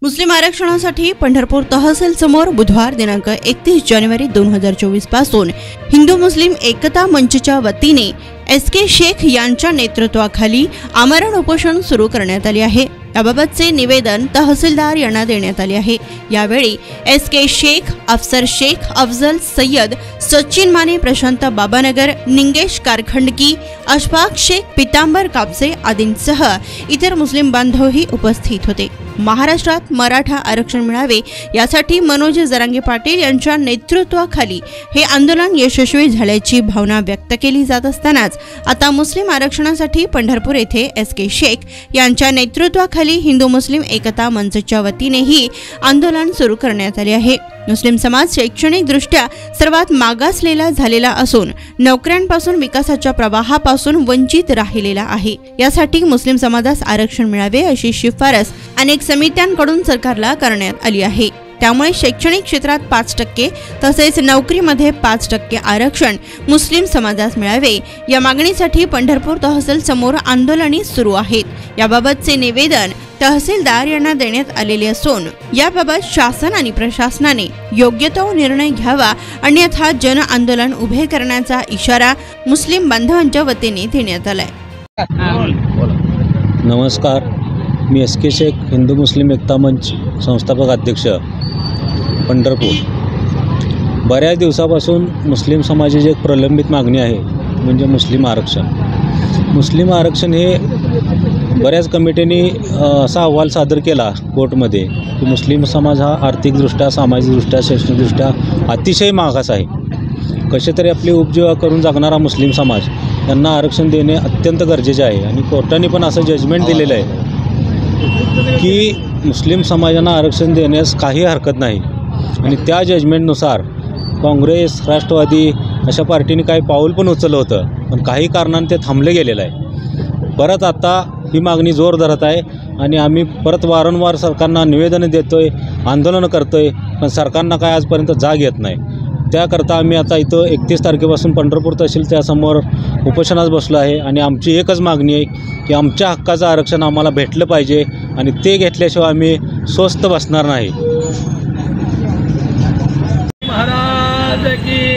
मुस्लिम आरक्षणासाठी पंढरपूर तहसील समोर बुधवार दिनांक 31 जानेवारी 2024 पासून हिंदू मुस्लिम एकता मंचच्या वतीने SK शेख यांच्या नेतृत्वाखाली आमरण उपोषण सुरू करण्यात आले आहे। याबाबतचे निवेदन तहसीलदार यांना देण्यात आले आहे। यावेळी SK शेख, अफसर शेख, अफजल सय्यद, सचिन माने, प्रशांत बाबानगर, निंगेश कारखंडकी, अशफाक शेख, पितांबर कापसे आदींसह इतर मुस्लिम बांधवही उपस्थित होते। महाराष्ट्रात मराठा आरक्षण मिळावे यासाठी मनोज जरांगे पाटील यांच्या नेतृत्वाखाली हे आंदोलन यशस्वी झाल्याची भावना व्यक्त केली जात असतानाच आता मुस्लिम आरक्षणासाठी पंढरपूर येथे SK शेख यांच्या नेतृत्वाखाली हिंदू मुस्लिम एकता मंचच्या वतीनेही आंदोलन सुरू करण्यात आले आहे। मुस्लिम समाज शैक्षणिक दृष्ट्या सर्वात मागासलेला झालेला असून नोकऱ्यांपासून विकासाच्या प्रवाहापासून वंचित राहिलेला आहे। यासाठी मुस्लिम समाजास आरक्षण मिळावे अशी शिफारस अनेक समित्यांकडून सरकारला करण्यात आली आहे। त्यामुळे शैक्षणिक क्षेत्रात 5% तसेच नोकरीमध्ये 5% आरक्षण मुस्लिम समाजास मिळावे या मागणीसाठी पंढरपूर तहसील समोर आंदोलने सुरू आहेत। याबाबतचे निवेदन तहसीलदार यांना देण्यात आलेले असून याबाबत शासन आणि प्रशासनाने योग्य तो निर्णय घ्यावा, अन्यथा जन आंदोलन उभे करण्याचा इशारा मुस्लिम बांधवांच्या वतीने देण्यात आलाय। नमस्कार, मी SK शेख, हिंदू मुस्लिम एकता मंच संस्थापक अध्यक्ष पंढरपूर। बऱ्याच दिवसापासून मुस्लिम समाजाची एक प्रलंबित मागणी आहे, म्हणजे मुस्लिम आरक्षण। मुस्लिम आरक्षण हे बऱ्याच कमिटीने असा अहवाल सादर केला कोर्टमध्ये की मुस्लिम समाज हा आर्थिकदृष्ट्या, सामाजिकदृष्ट्या, शैक्षणिकदृष्ट्या अतिशय मागास आहे। कसे तरी आपली उपजीविका करून जगणारा मुस्लिम समाज यांना आरक्षण देणे अत्यंत गरजेचे आहे आणि कोर्टाने पण असं जजमेंट दिलेलं आहे की मुस्लिम समाजांना आरक्षण देण्यास काही हरकत नाही। आणि त्या जजमेंटनुसार काँग्रेस, राष्ट्रवादी अशा पार्टीने काही पाऊल पण उचललं होतं, पण काही कारणाने ते थांबले गेलेलं आहे। परत आता ही मागणी जोर धरत आहे आणि आम्ही परत वारंवार सरकारना निवेदनं देतोय, आंदोलनं करतोय, पण सरकारनं काय आजपर्यंत जाग येत नाही। त्याकरता आम्ही आता इथं 31 तारखेपासून पंढरपूर तहसीलच्या समोर उपोषणास बसलो आहे आणि आमची एकच मागणी आहे की आमच्या हक्काचं आरक्षण आम्हाला भेटलं पाहिजे आणि ते घेतल्याशिवाय आम्ही स्वस्थ बसणार नाही। महाराज की